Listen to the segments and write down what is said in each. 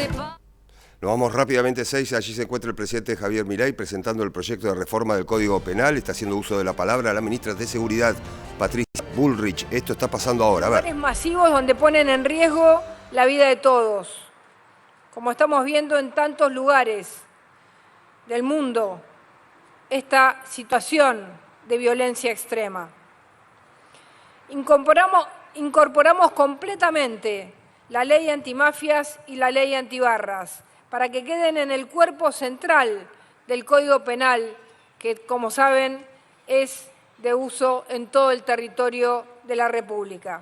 Nos vamos rápidamente a Ezeiza. Allí se encuentra el presidente Javier Milei presentando el proyecto de reforma del Código Penal. Está haciendo uso de la palabra la ministra de Seguridad, Patricia Bullrich. Esto está pasando ahora. A ver. Masivos donde ponen en riesgo la vida de todos, como estamos viendo en tantos lugares del mundo, esta situación de violencia extrema. Incorporamos completamente la ley antimafias y la ley antibarras para que queden en el cuerpo central del Código Penal, que, como saben, es de uso en todo el territorio de la República.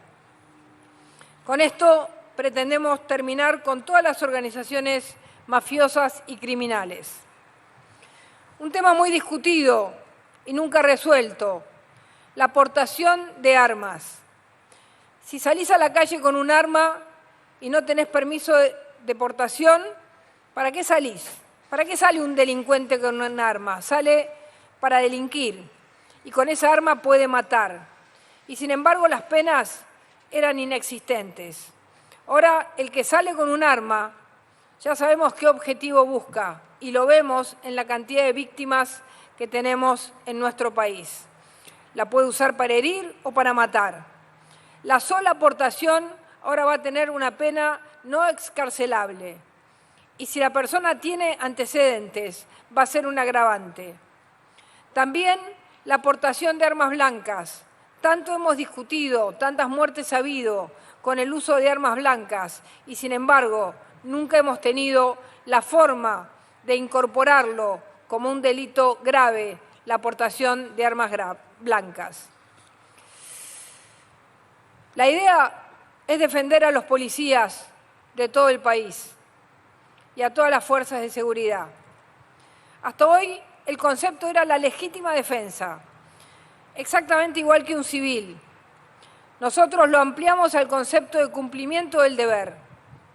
Con esto pretendemos terminar con todas las organizaciones mafiosas y criminales. Un tema muy discutido y nunca resuelto, la aportación de armas. Si salís a la calle con un arma y no tenés permiso de portación, ¿para qué salís? ¿Para qué sale un delincuente con un arma? Sale para delinquir y con esa arma puede matar. Y sin embargo las penas eran inexistentes. Ahora el que sale con un arma ya sabemos qué objetivo busca y lo vemos en la cantidad de víctimas que tenemos en nuestro país. La puede usar para herir o para matar. La sola aportación ahora va a tener una pena no excarcelable. Y si la persona tiene antecedentes, va a ser un agravante. También la aportación de armas blancas. Tanto hemos discutido, tantas muertes ha habido con el uso de armas blancas y, sin embargo, nunca hemos tenido la forma de incorporarlo como un delito grave, la aportación de armas blancas. La idea es defender a los policías de todo el país y a todas las fuerzas de seguridad. Hasta hoy el concepto era la legítima defensa, exactamente igual que un civil. Nosotros lo ampliamos al concepto de cumplimiento del deber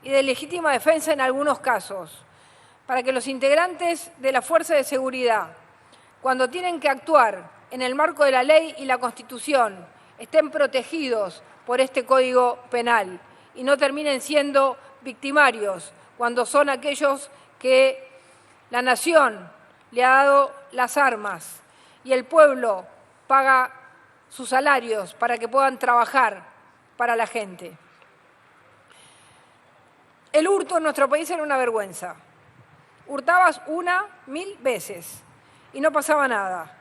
y de legítima defensa en algunos casos, para que los integrantes de la fuerza de seguridad, cuando tienen que actuar en el marco de la ley y la Constitución, estén protegidos por este Código Penal y no terminen siendo victimarios cuando son aquellos que la nación le ha dado las armas y el pueblo paga sus salarios para que puedan trabajar para la gente. El hurto en nuestro país era una vergüenza. Hurtabas 1000 veces y no pasaba nada.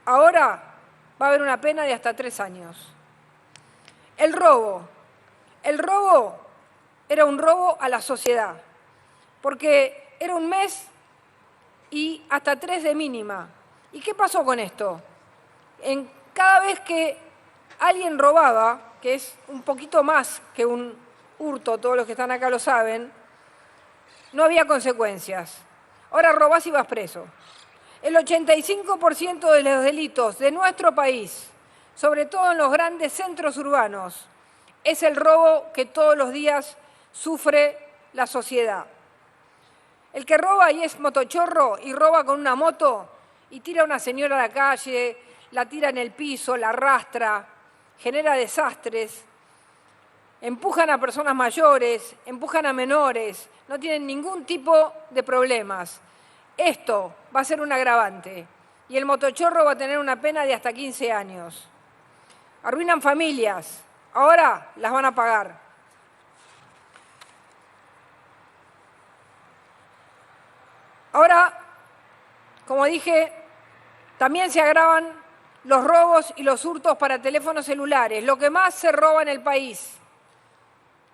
Ahora va a haber una pena de hasta 3 años. El robo era un robo a la sociedad, porque era un mes y hasta 3 de mínima. ¿Y qué pasó con esto? Cada vez que alguien robaba, que es un poquito más que un hurto, todos los que están acá lo saben, no había consecuencias. Ahora robás y vas preso. El 85% de los delitos de nuestro país, sobre todo en los grandes centros urbanos, es el robo que todos los días sufre la sociedad. El que roba y es motochorro y roba con una moto y tira a una señora a la calle, la tira en el piso, la arrastra, genera desastres, empujan a personas mayores, empujan a menores, no tienen ningún tipo de problemas. Esto va a ser un agravante y el motochorro va a tener una pena de hasta 15 años. Arruinan familias, ahora las van a pagar. Ahora, como dije, también se agravan los robos y los hurtos para teléfonos celulares, lo que más se roba en el país,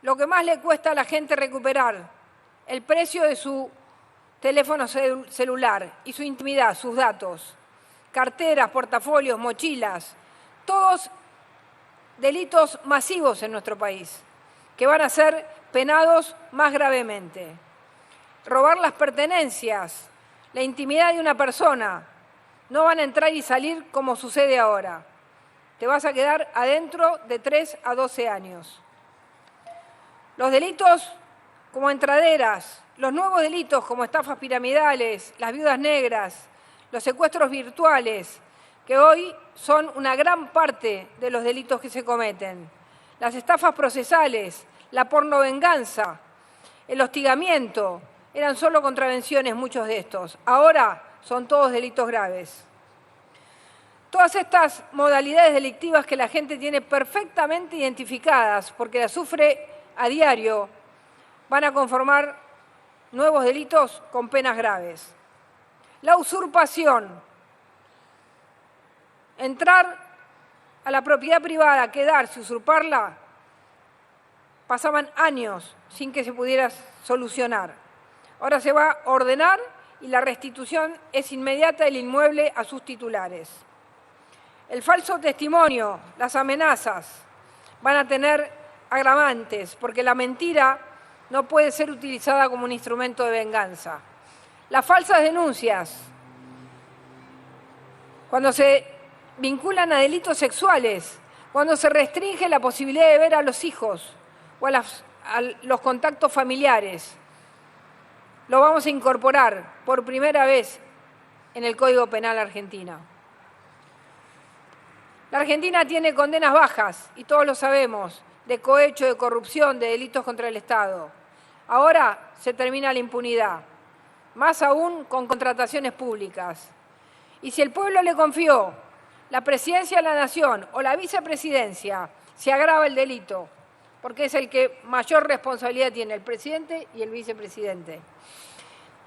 lo que más le cuesta a la gente recuperar, el precio de su teléfono celular y su intimidad, sus datos, carteras, portafolios, mochilas, todos delitos masivos en nuestro país, que van a ser penados más gravemente. Robar las pertenencias, la intimidad de una persona, no van a entrar y salir como sucede ahora. Te vas a quedar adentro de 3 a 12 años. Los delitos como entraderas, los nuevos delitos como estafas piramidales, las viudas negras, los secuestros virtuales, que hoy son una gran parte de los delitos que se cometen, las estafas procesales, la pornovenganza, el hostigamiento, eran solo contravenciones muchos de estos. Ahora son todos delitos graves. Todas estas modalidades delictivas que la gente tiene perfectamente identificadas, porque las sufre a diario, van a conformar nuevos delitos con penas graves. La usurpación, entrar a la propiedad privada, quedarse, usurparla, pasaban años sin que se pudiera solucionar. Ahora se va a ordenar y la restitución es inmediata del inmueble a sus titulares. El falso testimonio, las amenazas, van a tener agravantes, porque la mentira no puede ser utilizada como un instrumento de venganza. Las falsas denuncias, cuando se vinculan a delitos sexuales, cuando se restringe la posibilidad de ver a los hijos o a los contactos familiares, lo vamos a incorporar por primera vez en el Código Penal argentino. La Argentina tiene condenas bajas, y todos lo sabemos, de cohecho, de corrupción, de delitos contra el Estado. Ahora se termina la impunidad, más aún con contrataciones públicas. Y si el pueblo le confió la presidencia de la Nación o la vicepresidencia, se agrava el delito, porque es el que mayor responsabilidad tiene, el presidente y el vicepresidente.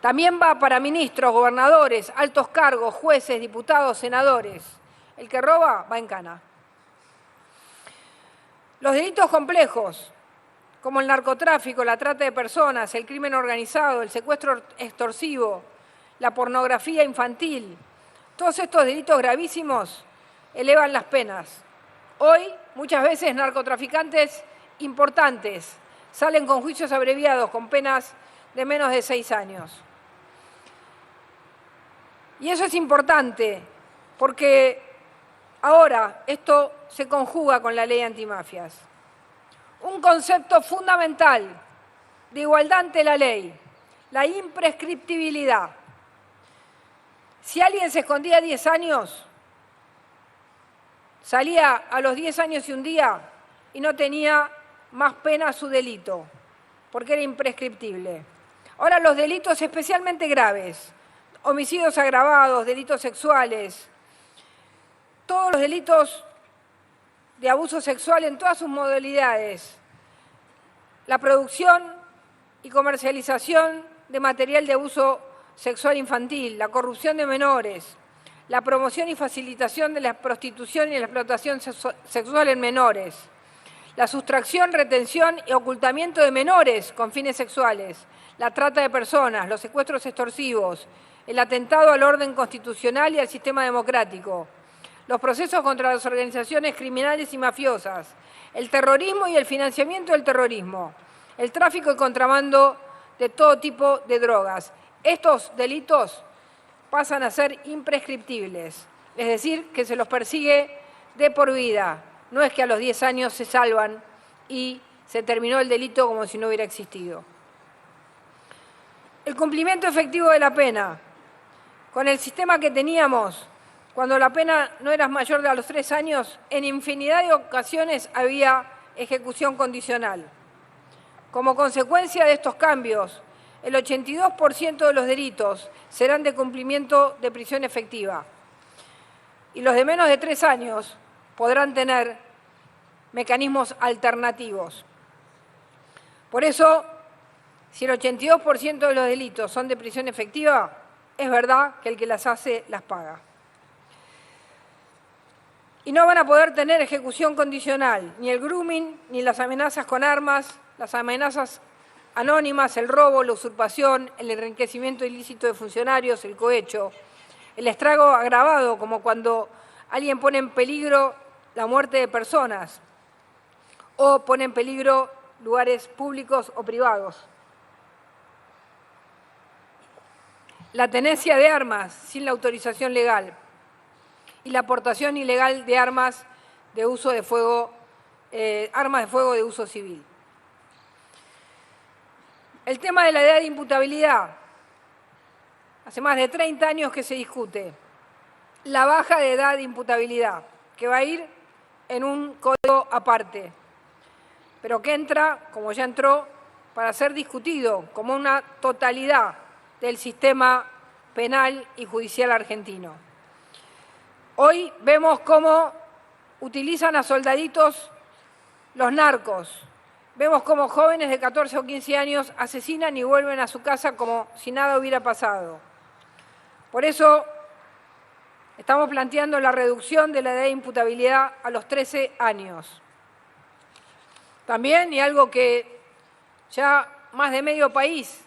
También va para ministros, gobernadores, altos cargos, jueces, diputados, senadores. El que roba va en cana. Los delitos complejos, como el narcotráfico, la trata de personas, el crimen organizado, el secuestro extorsivo, la pornografía infantil, todos estos delitos gravísimos elevan las penas. Hoy, muchas veces, narcotraficantes importantes salen con juicios abreviados, con penas de menos de 6 años. Y eso es importante, porque ahora esto se conjuga con la ley antimafias. Un concepto fundamental de igualdad ante la ley, la imprescriptibilidad. Si alguien se escondía 10 años, salía a los 10 años y un día y no tenía más pena su delito, porque era imprescriptible. Ahora los delitos especialmente graves, homicidios agravados, delitos sexuales, todos los delitos de abuso sexual en todas sus modalidades, la producción y comercialización de material de abuso sexual infantil, la corrupción de menores, la promoción y facilitación de la prostitución y la explotación sexual en menores, la sustracción, retención y ocultamiento de menores con fines sexuales, la trata de personas, los secuestros extorsivos, el atentado al orden constitucional y al sistema democrático, los procesos contra las organizaciones criminales y mafiosas, el terrorismo y el financiamiento del terrorismo, el tráfico y contrabando de todo tipo de drogas. Estos delitos pasan a ser imprescriptibles, es decir, que se los persigue de por vida. No es que a los 10 años se salvan y se terminó el delito como si no hubiera existido. El cumplimiento efectivo de la pena. Con el sistema que teníamos, cuando la pena no era mayor de los 3 años, en infinidad de ocasiones había ejecución condicional. Como consecuencia de estos cambios, el 82% de los delitos serán de cumplimiento de prisión efectiva y los de menos de 3 años podrán tener mecanismos alternativos. Por eso, si el 82% de los delitos son de prisión efectiva, es verdad que el que las hace las paga. Y no van a poder tener ejecución condicional, ni el grooming, ni las amenazas con armas, las amenazas anónimas, el robo, la usurpación, el enriquecimiento ilícito de funcionarios, el cohecho, el estrago agravado, como cuando alguien pone en peligro la muerte de personas o pone en peligro lugares públicos o privados. La tenencia de armas sin la autorización legal y la aportación ilegal de armas de uso de fuego, armas de fuego de uso civil. El tema de la edad de imputabilidad. Hace más de 30 años que se discute. La baja de edad de imputabilidad, que va a ir en un código aparte, pero que entra, como ya entró, para ser discutido como una totalidad del sistema penal y judicial argentino. Hoy vemos cómo utilizan a soldaditos los narcos. Vemos cómo jóvenes de 14 o 15 años asesinan y vuelven a su casa como si nada hubiera pasado. Por eso estamos planteando la reducción de la edad de imputabilidad a los 13 años. También, y algo que ya más de medio país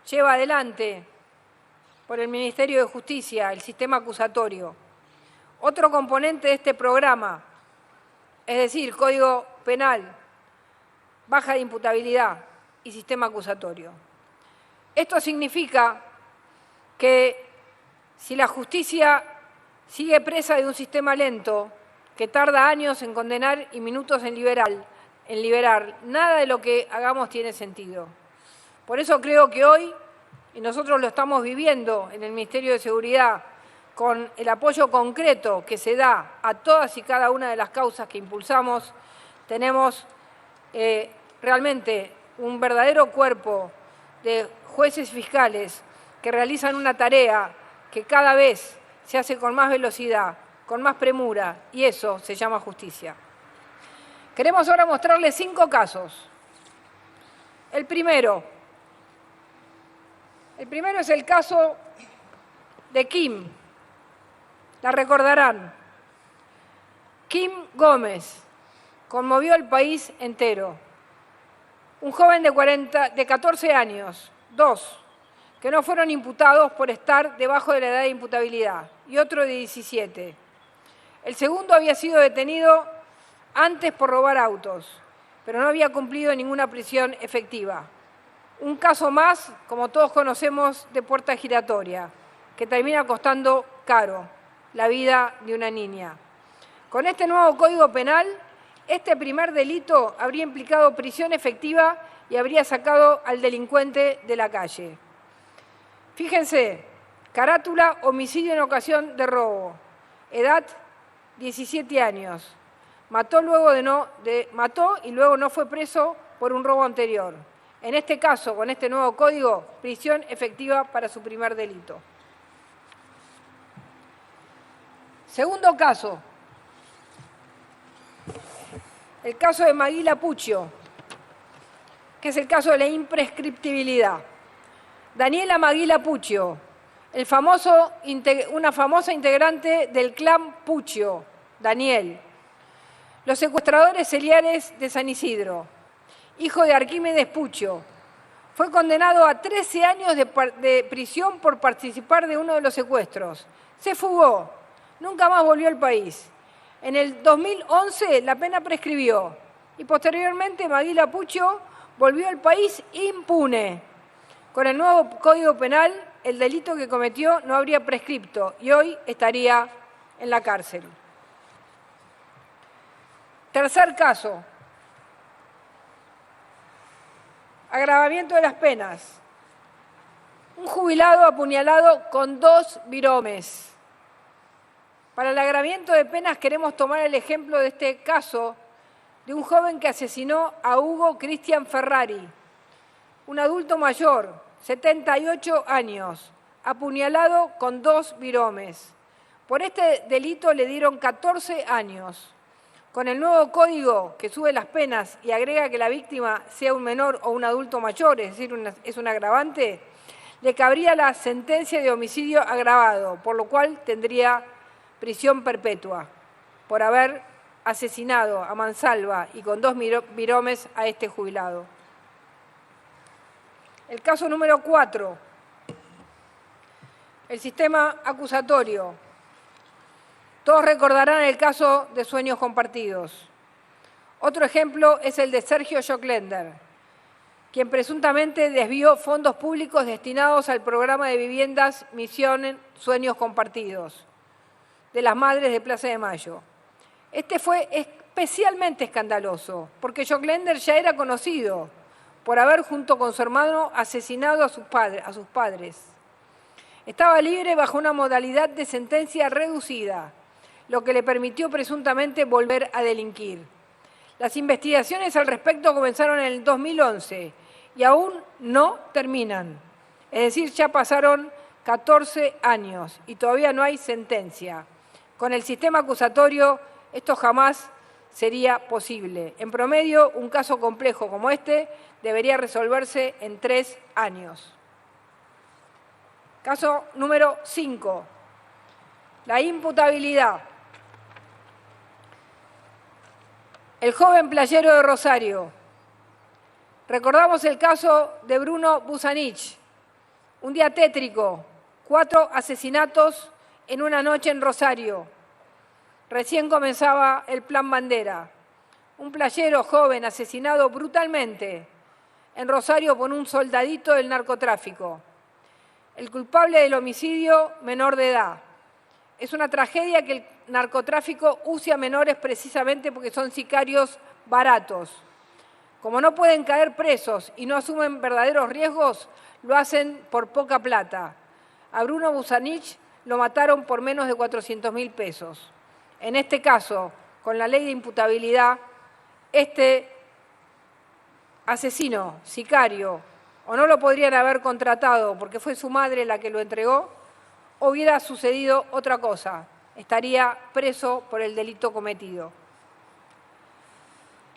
lleva adelante por el Ministerio de Justicia, el sistema acusatorio. Otro componente de este programa, es decir, Código Penal, baja de imputabilidad y sistema acusatorio. Esto significa que si la justicia sigue presa de un sistema lento, que tarda años en condenar y minutos en liberar, nada de lo que hagamos tiene sentido. Por eso creo que hoy, y nosotros lo estamos viviendo en el Ministerio de Seguridad, con el apoyo concreto que se da a todas y cada una de las causas que impulsamos, tenemos realmente un verdadero cuerpo de jueces y fiscales que realizan una tarea que cada vez se hace con más velocidad, con más premura, y eso se llama justicia. Queremos ahora mostrarles 5 casos. El primero es el caso de Kim. La recordarán. Kim Gómez conmovió al país entero. Un joven de 14 años, 2, que no fueron imputados por estar debajo de la edad de imputabilidad, y otro de 17. El segundo había sido detenido antes por robar autos, pero no había cumplido ninguna prisión efectiva. Un caso más, como todos conocemos, de puerta giratoria, que termina costando caro la vida de una niña. Con este nuevo Código Penal, este primer delito habría implicado prisión efectiva y habría sacado al delincuente de la calle. Fíjense, carátula, homicidio en ocasión de robo, edad 17 años. Mató y luego no fue preso por un robo anterior. En este caso, con este nuevo código, prisión efectiva para su primer delito. Segundo caso, el caso de Maguila Puccio, que es el caso de la imprescriptibilidad. Daniela Maguila Puccio, una famosa integrante del clan Puccio, Daniel. Los secuestradores seriales de San Isidro, hijo de Arquímedes Puccio, fue condenado a 13 años de prisión por participar de uno de los secuestros. Se fugó, nunca más volvió al país. En el 2011 la pena prescribió y posteriormente Maguila Puccio volvió al país impune. Con el nuevo Código Penal, el delito que cometió no habría prescripto y hoy estaría en la cárcel. Tercer caso, agravamiento de las penas. Un jubilado apuñalado con 2 viromes. Para el agravamiento de penas queremos tomar el ejemplo de este caso de un joven que asesinó a Hugo Cristian Ferrari, un adulto mayor, 78 años, apuñalado con 2 viromes. Por este delito le dieron 14 años. Con el nuevo código que sube las penas y agrega que la víctima sea un menor o un adulto mayor, es decir, es un agravante, le cabría la sentencia de homicidio agravado, por lo cual tendría prisión perpetua por haber asesinado a mansalva y con 2 viromes a este jubilado. El caso número 4, el sistema acusatorio. Todos recordarán el caso de Sueños Compartidos. Otro ejemplo es el de Sergio Joclender, quien presuntamente desvió fondos públicos destinados al programa de viviendas Misión Sueños Compartidos de las Madres de Plaza de Mayo. Este fue especialmente escandaloso, porque Joclender ya era conocido por haber, junto con su hermano, asesinado a sus padres. Estaba libre bajo una modalidad de sentencia reducida, lo que le permitió presuntamente volver a delinquir. Las investigaciones al respecto comenzaron en el 2011 y aún no terminan. Es decir, ya pasaron 14 años y todavía no hay sentencia. Con el sistema acusatorio esto jamás sería posible. En promedio, un caso complejo como este debería resolverse en 3 años. Caso número 5. La imputabilidad. El joven playero de Rosario. Recordamos el caso de Bruno Busanich. Un día tétrico, 4 asesinatos en una noche en Rosario. Recién comenzaba el Plan Bandera. Un playero joven asesinado brutalmente en Rosario por un soldadito del narcotráfico. El culpable del homicidio, menor de edad. Es una tragedia que el narcotráfico use a menores precisamente porque son sicarios baratos. Como no pueden caer presos y no asumen verdaderos riesgos, lo hacen por poca plata. A Bruno Busanich lo mataron por menos de 400.000 pesos. En este caso, con la ley de imputabilidad, este asesino, sicario, o no lo podrían haber contratado porque fue su madre la que lo entregó, o hubiera sucedido otra cosa, estaría preso por el delito cometido.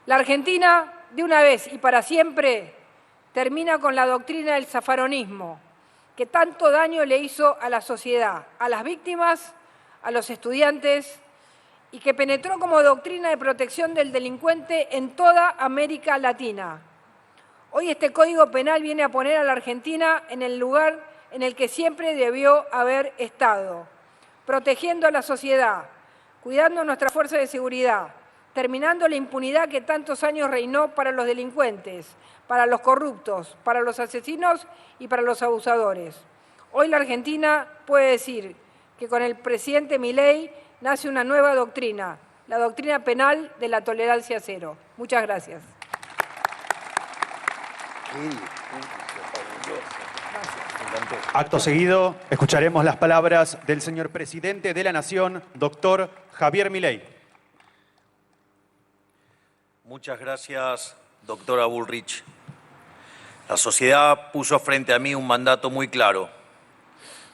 La Argentina, de una vez y para siempre, termina con la doctrina del zafaronismo, que tanto daño le hizo a la sociedad, a las víctimas, a los estudiantes, y que penetró como doctrina de protección del delincuente en toda América Latina. Hoy este Código Penal viene a poner a la Argentina en el lugar en el que siempre debió haber estado, protegiendo a la sociedad, cuidando nuestra fuerza de seguridad, terminando la impunidad que tantos años reinó para los delincuentes, para los corruptos, para los asesinos y para los abusadores. Hoy la Argentina puede decir que con el presidente Milei nace una nueva doctrina, la doctrina penal de la tolerancia cero. Muchas gracias. Acto seguido, escucharemos las palabras del señor presidente de la Nación, doctor Javier Milei. Muchas gracias, doctora Bullrich. La sociedad puso frente a mí un mandato muy claro: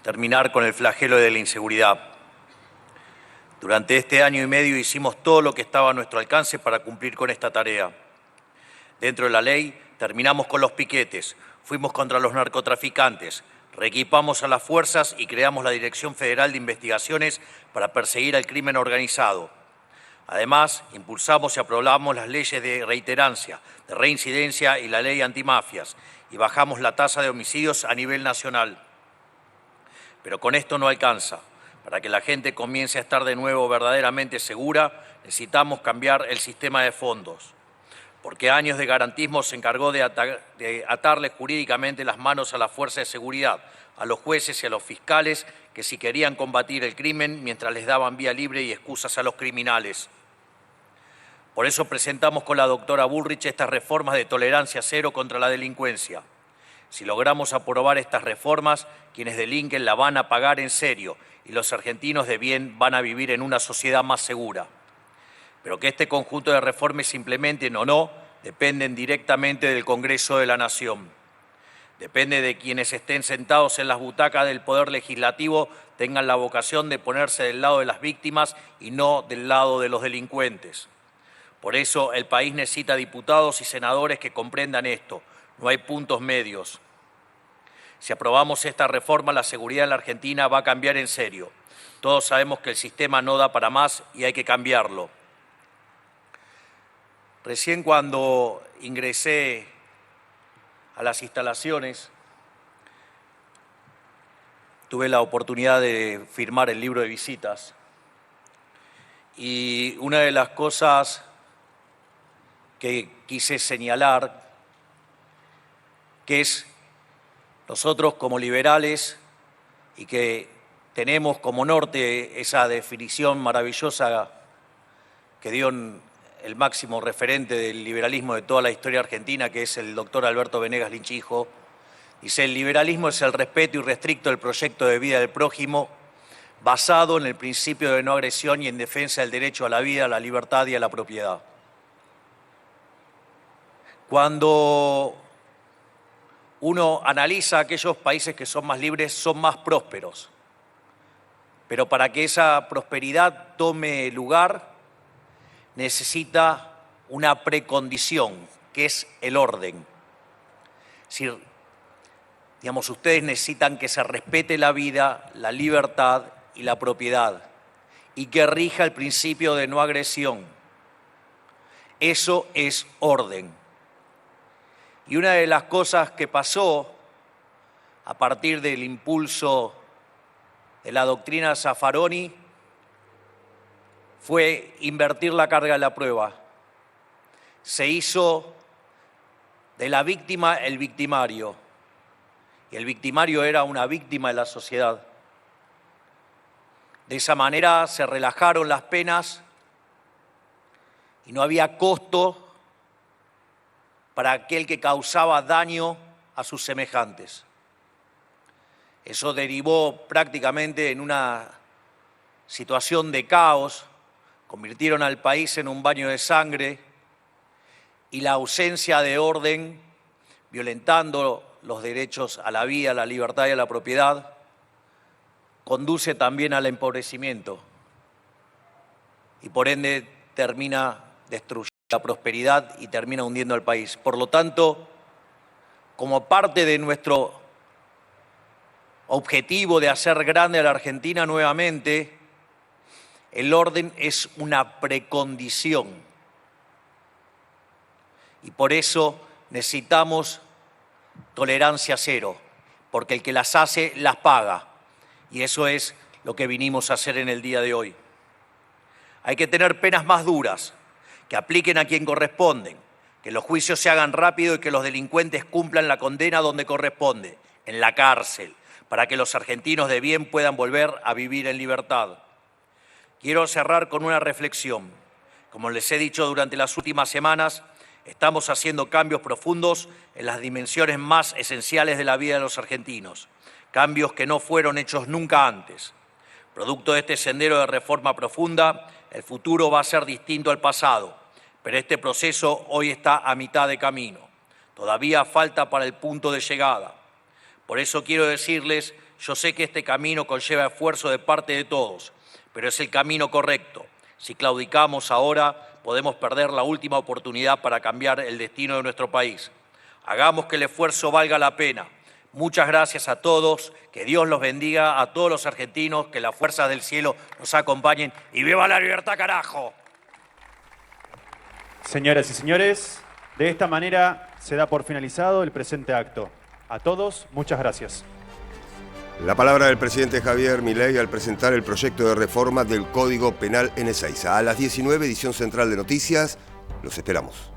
terminar con el flagelo de la inseguridad. Durante este año y medio hicimos todo lo que estaba a nuestro alcance para cumplir con esta tarea. Dentro de la ley, terminamos con los piquetes, fuimos contra los narcotraficantes, reequipamos a las fuerzas y creamos la Dirección Federal de Investigaciones para perseguir al crimen organizado. Además, impulsamos y aprobamos las leyes de reiterancia, de reincidencia y la ley antimafias, y bajamos la tasa de homicidios a nivel nacional. Pero con esto no alcanza. Para que la gente comience a estar de nuevo verdaderamente segura, necesitamos cambiar el sistema de fondos. Porque años de garantismo se encargó de atarle jurídicamente las manos a la fuerza de seguridad, a los jueces y a los fiscales que sí querían combatir el crimen mientras les daban vía libre y excusas a los criminales. Por eso presentamos con la doctora Bullrich estas reformas de tolerancia cero contra la delincuencia. Si logramos aprobar estas reformas, quienes delinquen la van a pagar en serio y los argentinos de bien van a vivir en una sociedad más segura. Pero que este conjunto de reformas se implementen o no, dependen directamente del Congreso de la Nación. Depende de quienes estén sentados en las butacas del Poder Legislativo, tengan la vocación de ponerse del lado de las víctimas y no del lado de los delincuentes. Por eso el país necesita diputados y senadores que comprendan esto. No hay puntos medios. Si aprobamos esta reforma, la seguridad en la Argentina va a cambiar en serio. Todos sabemos que el sistema no da para más y hay que cambiarlo. Recién cuando ingresé a las instalaciones, tuve la oportunidad de firmar el libro de visitas. Y una de las cosas que quise señalar, que es nosotros como liberales y que tenemos como norte esa definición maravillosa que dio el máximo referente del liberalismo de toda la historia argentina, que es el doctor Alberto Venegas Lynch hijo. Dice: el liberalismo es el respeto irrestricto del proyecto de vida del prójimo, basado en el principio de no agresión y en defensa del derecho a la vida, a la libertad y a la propiedad. Cuando Uno analiza aquellos países que son más libres, son más prósperos. Pero para que esa prosperidad tome lugar, necesita una precondición, que es el orden. Es decir, digamos, ustedes necesitan que se respete la vida, la libertad y la propiedad, y que rija el principio de no agresión. Eso es orden. Y una de las cosas que pasó a partir del impulso de la doctrina Zaffaroni fue invertir la carga de la prueba. Se hizo de la víctima el victimario, y el victimario era una víctima de la sociedad. De esa manera se relajaron las penas y no había costo para aquel que causaba daño a sus semejantes. Eso derivó prácticamente en una situación de caos, convirtieron al país en un baño de sangre y la ausencia de orden, violentando los derechos a la vida, a la libertad y a la propiedad, conduce también al empobrecimiento y por ende termina destruyendo la prosperidad y termina hundiendo al país. Por lo tanto, como parte de nuestro objetivo de hacer grande a la Argentina nuevamente, el orden es una precondición. Y por eso necesitamos tolerancia cero, porque el que las hace, las paga. Y eso es lo que vinimos a hacer en el día de hoy. Hay que tener penas más duras, que apliquen a quien corresponden, que los juicios se hagan rápido y que los delincuentes cumplan la condena donde corresponde, en la cárcel, para que los argentinos de bien puedan volver a vivir en libertad. Quiero cerrar con una reflexión. Como les he dicho durante las últimas semanas, estamos haciendo cambios profundos en las dimensiones más esenciales de la vida de los argentinos, cambios que no fueron hechos nunca antes. Producto de este sendero de reforma profunda, el futuro va a ser distinto al pasado, pero este proceso hoy está a mitad de camino. Todavía falta para el punto de llegada. Por eso quiero decirles, yo sé que este camino conlleva esfuerzo de parte de todos, pero es el camino correcto. Si claudicamos ahora, podemos perder la última oportunidad para cambiar el destino de nuestro país. Hagamos que el esfuerzo valga la pena. Muchas gracias a todos, que Dios los bendiga a todos los argentinos, que las fuerzas del cielo nos acompañen y ¡viva la libertad, carajo! Señoras y señores, de esta manera se da por finalizado el presente acto. A todos, muchas gracias. La palabra del presidente Javier Milei al presentar el proyecto de reforma del Código Penal en Ezeiza. A las 19, edición central de Noticias. Los esperamos.